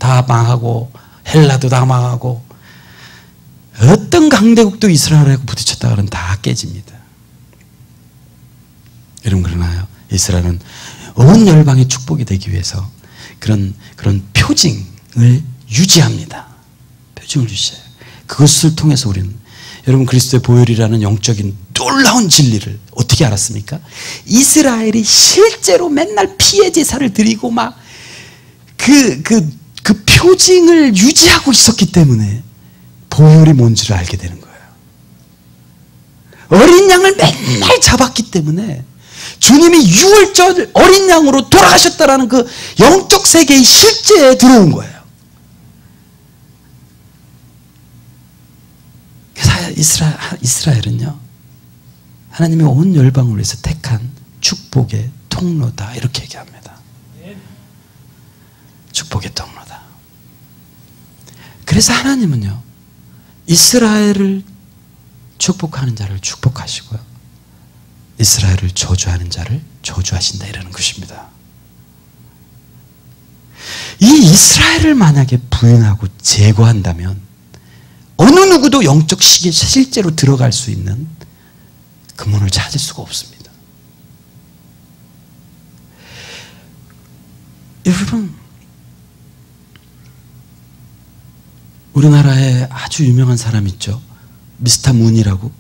다 망하고 헬라도 다 망하고 어떤 강대국도 이스라엘하고 부딪혔다 그러면 다 깨집니다. 여러분, 그러나요? 이스라엘은 온 열방의 축복이 되기 위해서 그런 표징을 유지합니다. 표징을 유지해요. 그것을 통해서 우리는, 여러분, 그리스도의 보혈이라는 영적인 놀라운 진리를 어떻게 알았습니까? 이스라엘이 실제로 맨날 피해 제사를 드리고 막 그 표징을 유지하고 있었기 때문에 보혈이 뭔지를 알게 되는 거예요. 어린 양을 맨날 잡았기 때문에 주님이 유월절 어린 양으로 돌아가셨다라는 그 영적 세계의 실제에 들어온 거예요. 이스라엘은요, 하나님의 온 열방을 위해서 택한 축복의 통로다, 이렇게 얘기합니다. 축복의 통로다. 그래서 하나님은요, 이스라엘을 축복하는 자를 축복하시고요, 이스라엘을 저주하는 자를 저주하신다, 이라는 것입니다. 이 이스라엘을 만약에 부인하고 제거한다면 어느 누구도 영적 시기에 실제로 들어갈 수 있는 그 문을 찾을 수가 없습니다. 여러분, 우리나라에 아주 유명한 사람 있죠? 미스터 문이라고.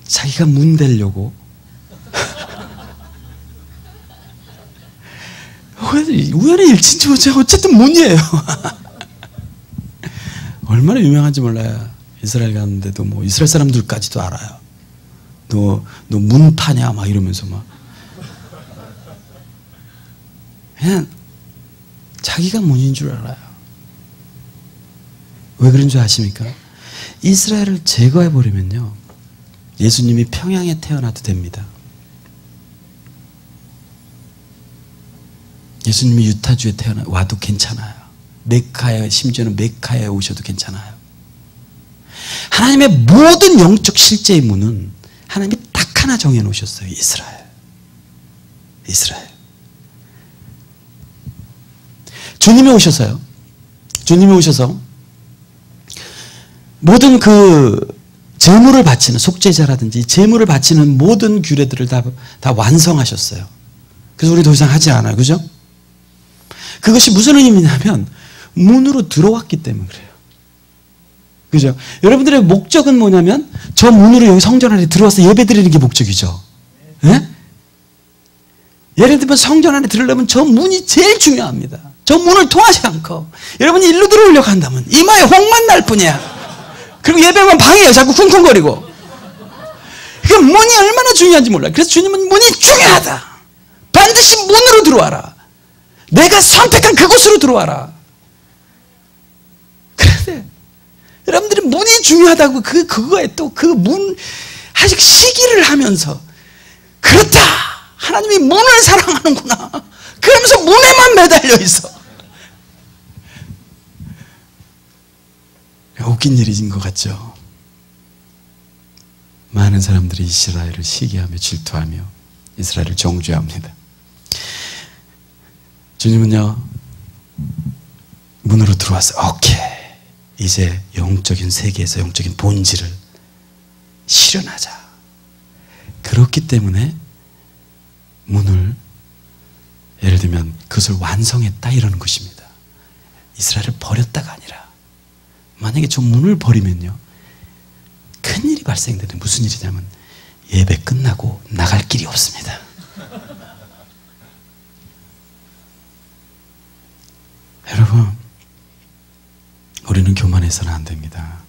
자기가 문 되려고 우연의 일치인지 뭐지, 어쨌든 문이에요. 얼마나 유명한지 몰라요. 이스라엘 갔는데도 뭐 이스라엘 사람들까지도 알아요. 너 문 파냐 막 이러면서 막 그냥 자기가 문인 줄 알아요. 왜 그런 줄 아십니까? 이스라엘을 제거해버리면요, 예수님이 평양에 태어나도 됩니다. 예수님이 유타주에 와도 괜찮아요. 메카에, 심지어는 메카에 오셔도 괜찮아요. 하나님의 모든 영적 실제의 문은 하나님이 딱 하나 정해놓으셨어요. 이스라엘. 주님이 오셔서요, 주님이 오셔서 모든 그 제물을 바치는, 속죄제라든지 제물을 바치는 모든 규례들을 다 완성하셨어요. 그래서 우리 더 이상 하지 않아요. 그죠? 그것이 무슨 의미냐면 문으로 들어왔기 때문에 그래요. 그죠? 여러분들의 목적은 뭐냐면 저 문으로 여기 성전 안에 들어와서 예배 드리는 게 목적이죠. 네? 예를 들면 성전 안에 들으려면 저 문이 제일 중요합니다. 저 문을 통하지 않고 여러분이 일로 들어오려고 한다면 이마에 홍만 날 뿐이야. 그리고 예배만 방해해요. 자꾸 쿵쿵거리고. 그 문이 얼마나 중요한지 몰라요. 그래서 주님은 문이 중요하다. 반드시 문으로 들어와라. 내가 선택한 그곳으로 들어와라. 그런데 여러분들이 문이 중요하다고 그거에 또 그 문 아직 시기를 하면서 그렇다. 하나님이 문을 사랑하는구나. 그러면서 문에만 매달려 있어. 웃긴 일인 것 같죠? 많은 사람들이 이스라엘을 시기하며 질투하며 이스라엘을 정죄합니다. 주님은요, 문으로 들어와서 오케이, 이제 영적인 세계에서 영적인 본질을 실현하자. 그렇기 때문에 문을, 예를 들면 그것을 완성했다, 이러는 것입니다. 이스라엘을 버렸다가 아니라, 만약에 저 문을 버리면요, 큰일이 발생되는데 무슨 일이냐면 예배 끝나고 나갈 길이 없습니다. 여러분, 우리는 교만해서는 안 됩니다.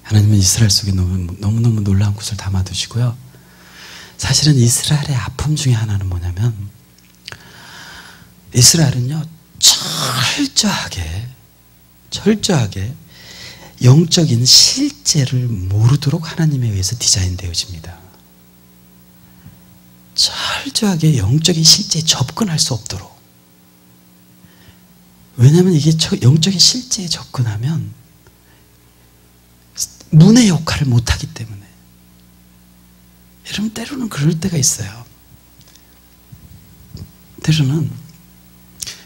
하나님은 이스라엘 속에 너무너무 놀라운 것을 담아두시고요, 사실은 이스라엘의 아픔 중에 하나는 뭐냐면 이스라엘은요, 철저하게 영적인 실제를 모르도록 하나님에 의해서 디자인되어집니다. 철저하게 영적인 실제에 접근할 수 없도록. 왜냐하면 이게 영적인 실제에 접근하면 문의 역할을 못하기 때문에. 여러분 때로는 그럴 때가 있어요. 때로는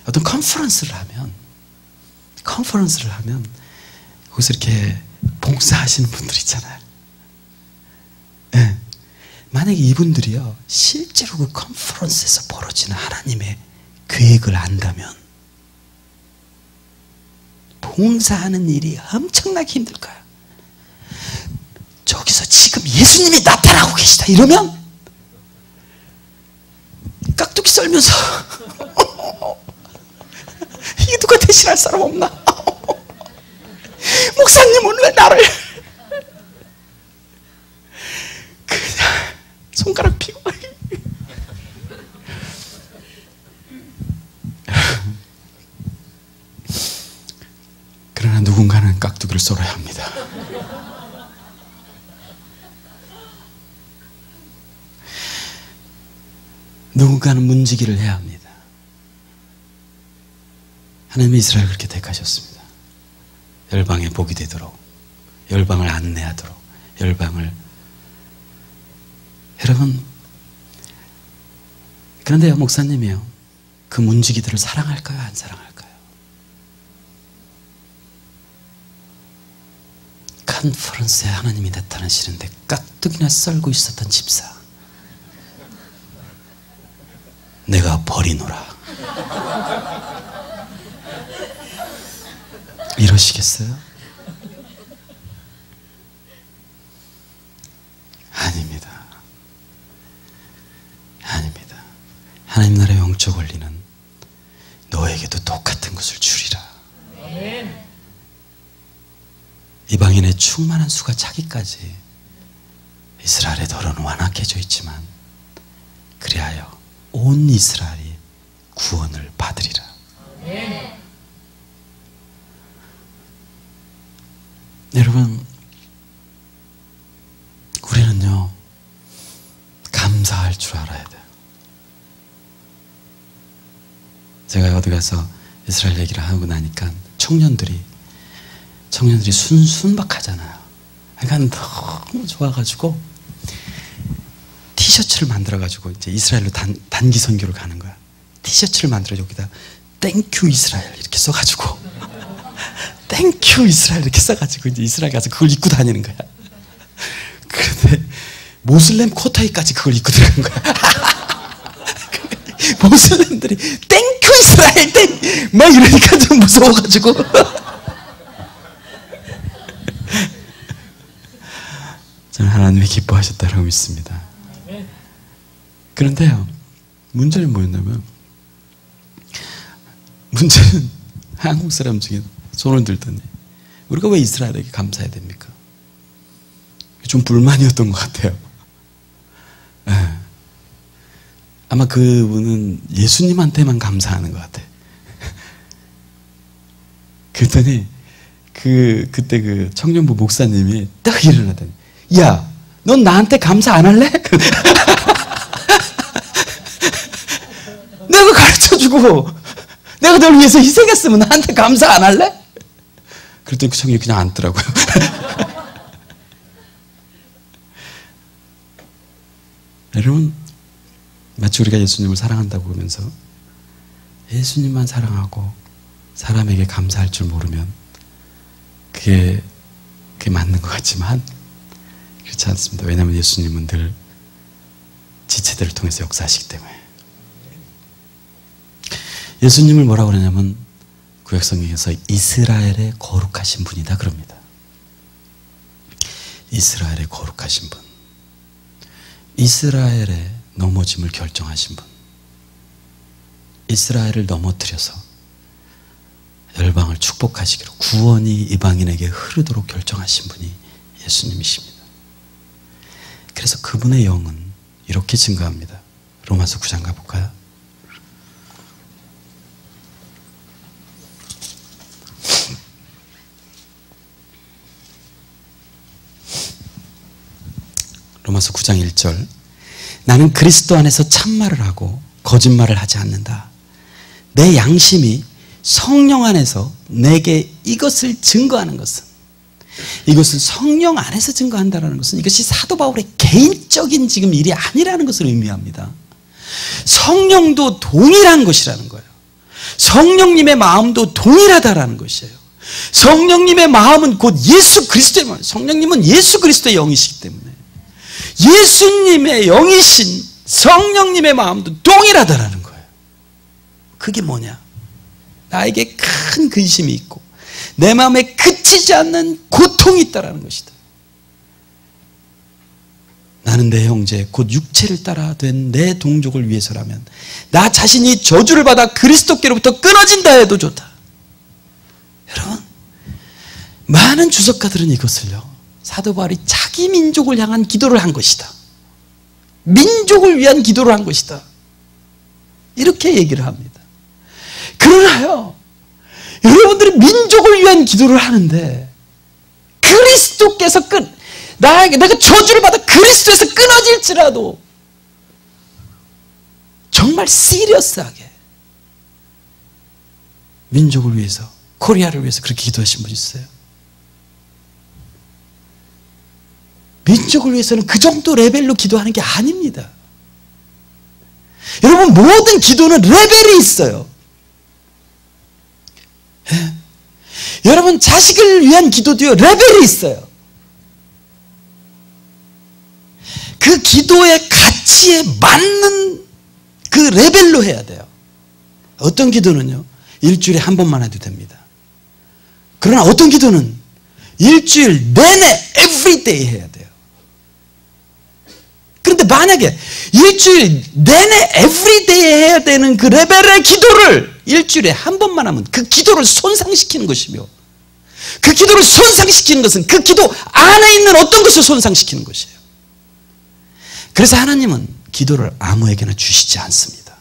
어떤 컨퍼런스를 하면 거기서 이렇게 봉사하시는 분들 있잖아요. 네. 만약에 이분들이요 실제로 그 컨퍼런스에서 벌어지는 하나님의 계획을 안다면 봉사하는 일이 엄청나게 힘들 거예요. 저기서 지금 예수님이 나타나고 계시다 이러면 깍두기 썰면서 이게 누가 대신할 사람 없나? 목사님은 왜 나를 그냥 손가락 피고 그러나 누군가는 깍두기를 썰어야 합니다. 누군가는 문지기를 해야 합니다. 하나님이 이스라엘을 그렇게 택하셨습니다. 열방에 복이 되도록, 열방을 안내하도록, 열방을. 여러분, 그런데요 목사님이요 그 문지기들을 사랑할까요 안 사랑할까요? 컨퍼런스에 하나님이 나타나시는데 깍두기나 썰고 있었던 집사, 내가 버리노라 이러시겠어요? 아닙니다. 아닙니다. 하나님 나라의 영적 원리는 너에게도 똑같은 것을 주리라. 이방인의 충만한 수가 차기까지 이스라엘의 더러는 완악해져 있지만 그리하여 온 이스라엘이 구원을 받으리라. 여러분, 우리는요 감사할 줄 알아야 돼요. 제가 어디 가서 이스라엘 얘기를 하고 나니까 청년들이 순박하잖아요. 그러니까 너무 좋아가지고 티셔츠를 만들어가지고 이제 이스라엘로 단기 선교를 가는 거야. 티셔츠를 만들어 여기다 땡큐 이스라엘 이렇게 써가지고 땡큐 이스라엘 이렇게 써가지고 이제 이스라엘 가서 그걸 입고 다니는 거야. 그런데 모슬렘 코타이까지 그걸 입고 들어간 거야. 모슬렘들이 땡큐 이스라엘 막 이러니까 좀 무서워가지고 저는 하나님이 기뻐하셨다라고 믿습니다. 그런데요 문제는 뭐였냐면, 문제는 한국 사람 중에 손을 들더니 우리가 왜 이스라엘에게 감사해야 됩니까? 좀 불만이었던 것 같아요. 네. 아마 그분은 예수님한테만 감사하는 것 같아. 그랬더니 그때 그 청년부 목사님이 딱 일어나더니, 야, 넌 나한테 감사 안 할래? 내가 가르쳐주고 내가 널 위해서 희생했으면 나한테 감사 안 할래? 그랬더니 그 청년이 그냥 앉더라고요. 여러분, 마치 우리가 예수님을 사랑한다고 그러면서 예수님만 사랑하고 사람에게 감사할 줄 모르면 그게 맞는 것 같지만 그렇지 않습니다. 왜냐하면 예수님은 늘 지체들을 통해서 역사하시기 때문에. 예수님을 뭐라고 그러냐면 구약성경에서 이스라엘의 거룩하신 분이다 그럽니다. 이스라엘의 거룩하신 분, 이스라엘의 넘어짐을 결정하신 분, 이스라엘을 넘어뜨려서 열방을 축복하시기로 구원이 이방인에게 흐르도록 결정하신 분이 예수님이십니다. 그래서 그분의 영은 이렇게 증거합니다. 로마서 9장 가볼까요? 로마서 9장 1절, 나는 그리스도 안에서 참말을 하고 거짓말을 하지 않는다. 내 양심이 성령 안에서 내게 이것을 증거하는 것은 이것은 성령 안에서 증거한다는 것은 이것이 사도 바울의 개인적인 지금 일이 아니라는 것을 의미합니다. 성령도 동일한 것이라는 거예요. 성령님의 마음도 동일하다라는 것이에요. 성령님의 마음은 곧 예수 그리스도의 마음. 성령님은 예수 그리스도의 영이시기 때문에 예수님의 영이신 성령님의 마음도 동일하다라는 거예요. 그게 뭐냐? 나에게 큰 근심이 있고 내 마음에 그치지 않는 고통이 있다라는 것이다. 나는 내 형제 곧 육체를 따라 된 내 동족을 위해서라면 나 자신이 저주를 받아 그리스도께로부터 끊어진다 해도 좋다. 여러분, 많은 주석가들은 이것을요, 사도 바울이 자기 민족을 향한 기도를 한 것이다, 민족을 위한 기도를 한 것이다, 이렇게 얘기를 합니다. 그러나요, 여러분들이 민족을 위한 기도를 하는데 그리스도께서 내가 저주를 받아 그리스도에서 끊어질지라도 정말 시리어스하게 민족을 위해서, 코리아를 위해서 그렇게 기도하신 분 있어요? 민족을 위해서는 그 정도 레벨로 기도하는 게 아닙니다. 여러분, 모든 기도는 레벨이 있어요. 예? 여러분, 자식을 위한 기도도요, 레벨이 있어요. 그 기도의 가치에 맞는 그 레벨로 해야 돼요. 어떤 기도는요, 일주일에 한 번만 해도 됩니다. 그러나 어떤 기도는 일주일 내내 everyday 해야 돼요. 그런데 만약에 일주일 내내 everyday 해야 되는 그 레벨의 기도를 일주일에 한 번만 하면 그 기도를 손상시키는 것이며, 그 기도를 손상시키는 것은 그 기도 안에 있는 어떤 것을 손상시키는 것이에요. 그래서 하나님은 기도를 아무에게나 주시지 않습니다.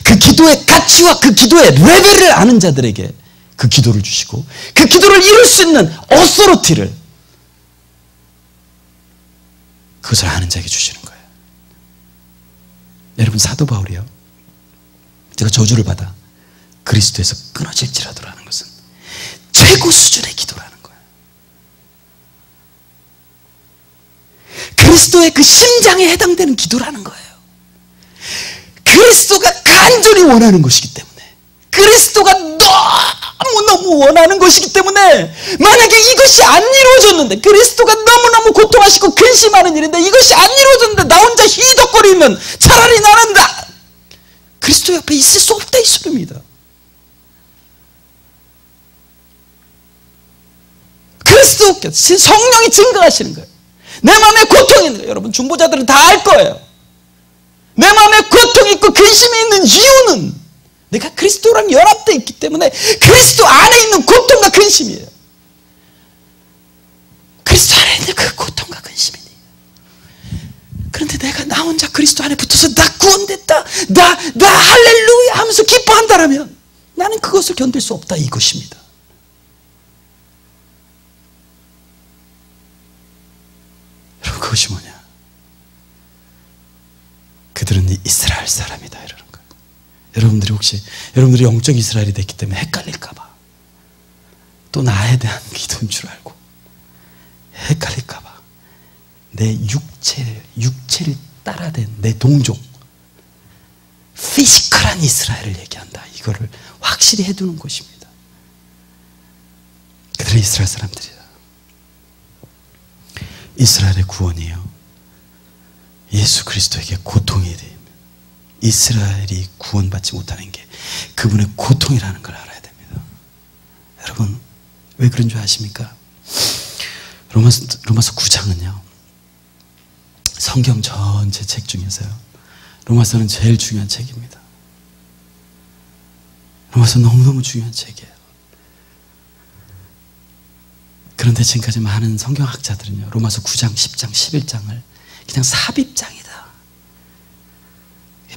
그 기도의 가치와 그 기도의 레벨을 아는 자들에게 그 기도를 주시고, 그 기도를 이룰 수 있는 어서리티를 그것을 아는 자에게 주시는 거예요. 여러분, 사도 바울이요, 제가 저주를 받아 그리스도에서 끊어질지라도라는 것은 최고 수준의 기도라는 거예요. 그리스도의 그 심장에 해당되는 기도라는 거예요. 그리스도가 간절히 원하는 것이기 때문에, 그리스도가 너무너무 원하는 것이기 때문에, 만약에 이것이 안 이루어졌는데, 그리스도가 너무너무 고통하시고 근심하는 일인데 이것이 안 이루어졌는데 나 혼자 희덕거리면 차라리 나는 그리스도 옆에 있을 수 없다, 이 소리입니다. 그리스도께서 성령이 증거하시는 거예요. 내 마음에 고통이 있는 거예요. 여러분, 중보자들은 다 알 거예요. 내 마음에 고통이 있고 근심이 있는 이유는 내가 그리스도랑 연합되어 있기 때문에 그리스도 안에 있는 고통과 근심이에요. 그리스도 안에 있는 그 고통과 근심이니. 그런데 내가 나 혼자 그리스도 안에 붙어서 나 구원됐다, 나 할렐루야 하면서 기뻐한다라면 나는 그것을 견딜 수 없다, 이것입니다. 여러분, 그것이 뭐냐? 그들은 이스라엘 사람이다, 이러는 거예요. 여러분들이 혹시 여러분들이 영적 이스라엘이 됐기 때문에 헷갈릴까봐, 또 나에 대한 기도인 줄 알고 헷갈릴까봐 내 육체를 따라댄 내 동족, 피지컬한 이스라엘을 얘기한다, 이거를 확실히 해두는 것입니다. 그들은 이스라엘 사람들이다. 이스라엘의 구원이요, 예수 그리스도에게 고통이 되면 이스라엘이 구원받지 못하는 게 그분의 고통이라는 걸 알아야 됩니다. 여러분, 왜 그런 줄 아십니까? 로마서 9장은요, 성경 전체 책 중에서요, 로마서는 제일 중요한 책입니다. 로마서 너무너무 중요한 책이에요. 그런데 지금까지 많은 성경학자들은요, 로마서 9장, 10장, 11장을 그냥 삽입장이다,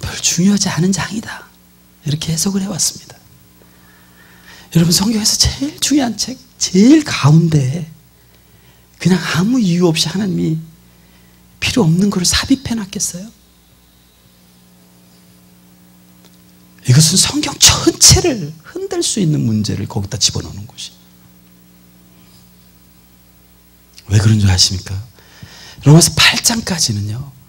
별 중요하지 않은 장이다, 이렇게 해석을 해왔습니다. 여러분, 성경에서 제일 중요한 책, 제일 가운데에 그냥 아무 이유 없이 하나님이 필요 없는 걸 삽입해 놨겠어요? 이것은 성경 전체를 흔들 수 있는 문제를 거기다 집어넣는 것이. 왜 그런 줄 아십니까? 로마서 8장까지는요.